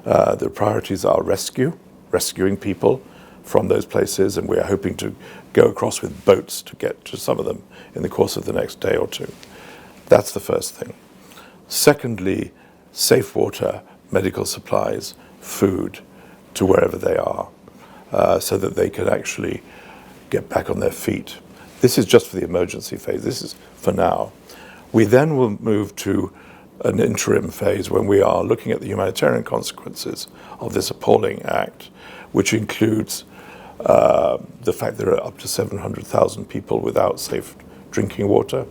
The priorities are rescuing people from those places, and we are hoping to go across with boats to get to some of them in the course of the next day or two. That's the first thing. Secondly, safe water, medical supplies, food to wherever they are, so that they can actually get back on their feet. This is just for the emergency phase. This is for now. We then will move to an interim phase when we are looking at the humanitarian consequences of this appalling act, which includes the fact there are up to 700,000 people without safe drinking water,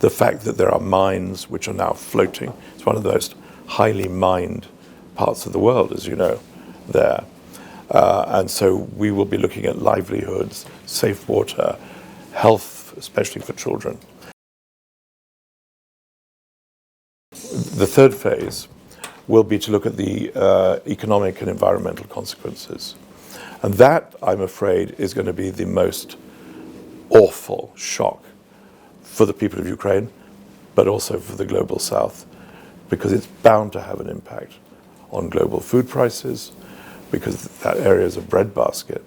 the fact that there are mines which are now floating. It's one of the most highly mined parts of the world, as you know, there. And so we will be looking at livelihoods, safe water, health, especially for children. The third phase will be to look at the economic and environmental consequences. And that, I'm afraid, is going to be the most awful shock for the people of Ukraine, but also for the global South, because it's bound to have an impact on global food prices, because that area is a breadbasket,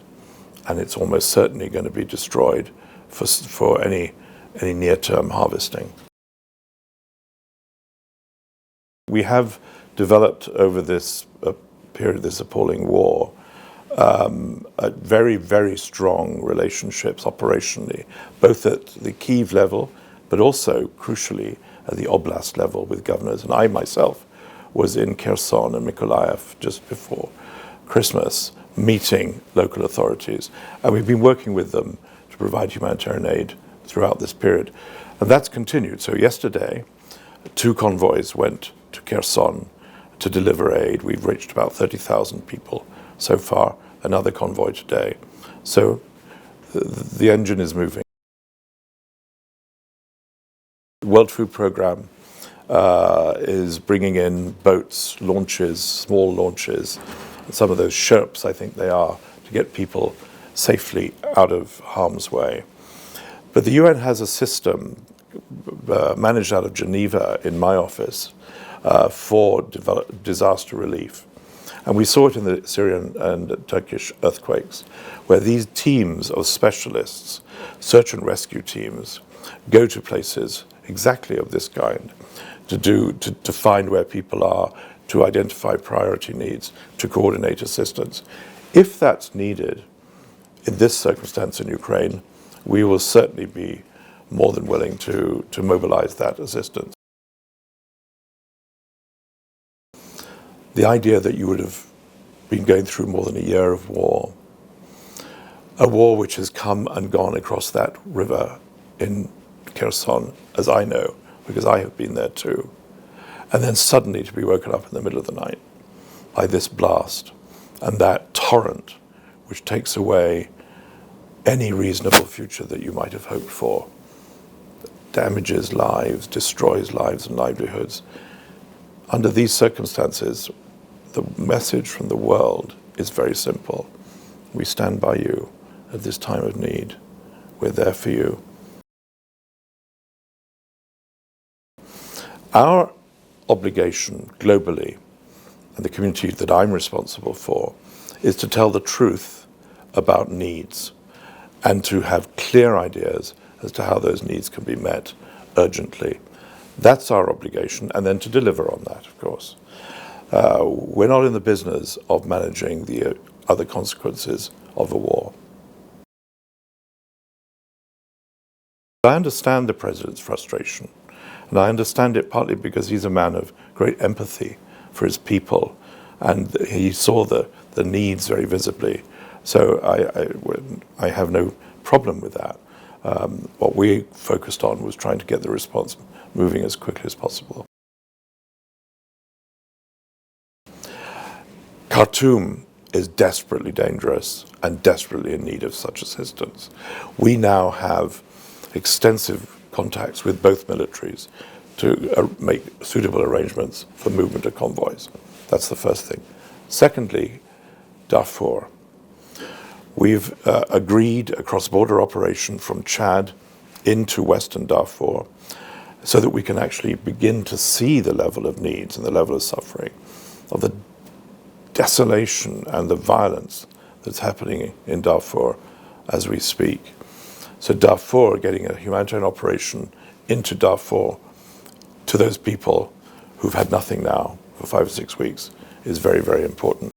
and it's almost certainly going to be destroyed for any near-term harvesting. We have developed over this period of this appalling war very, very strong relationships operationally, both at the Kyiv level, but also, crucially, at the oblast level with governors. And I myself was in Kherson and Mykolaiv just before Christmas, meeting local authorities. And we've been working with them to provide humanitarian aid throughout this period. And that's continued. So yesterday, 2 convoys went to Kherson to deliver aid. We've reached about 30,000 people so far, another convoy today. So the engine is moving. The World Food Programme is bringing in boats, launches, small launches, some of those Sherps, I think they are, to get people safely out of harm's way. But the UN has a system managed out of Geneva in my office for disaster relief. And we saw it in the Syrian and Turkish earthquakes, where these teams of specialists, search and rescue teams, go to places exactly of this kind to find where people are, to identify priority needs, to coordinate assistance. If that's needed in this circumstance in Ukraine, we will certainly be more than willing to mobilize that assistance. The idea that you would have been going through more than a year of war, a war which has come and gone across that river in Kherson, as I know, because I have been there too, and then suddenly to be woken up in the middle of the night by this blast and that torrent which takes away any reasonable future that you might have hoped for, damages lives, destroys lives and livelihoods. Under these circumstances, the message from the world is very simple. We stand by you at this time of need. We're there for you. Our obligation globally, and the community that I'm responsible for, is to tell the truth about needs and to have clear ideas as to how those needs can be met urgently. That's our obligation, and then to deliver on that, of course. We're not in the business of managing the other consequences of a war. I understand the President's frustration, and I understand it partly because he's a man of great empathy for his people, and he saw the needs very visibly. So I have no problem with that. What we focused on was trying to get the response moving as quickly as possible. Khartoum is desperately dangerous and desperately in need of such assistance. We now have extensive contacts with both militaries to make suitable arrangements for movement of convoys. That's the first thing. Secondly, Darfur. We've agreed a cross-border operation from Chad into Western Darfur so that we can actually begin to see the level of needs and the level of suffering of the desolation and the violence that's happening in Darfur as we speak. So Darfur, getting a humanitarian operation into Darfur to those people who've had nothing now for 5 or 6 weeks is very, very important.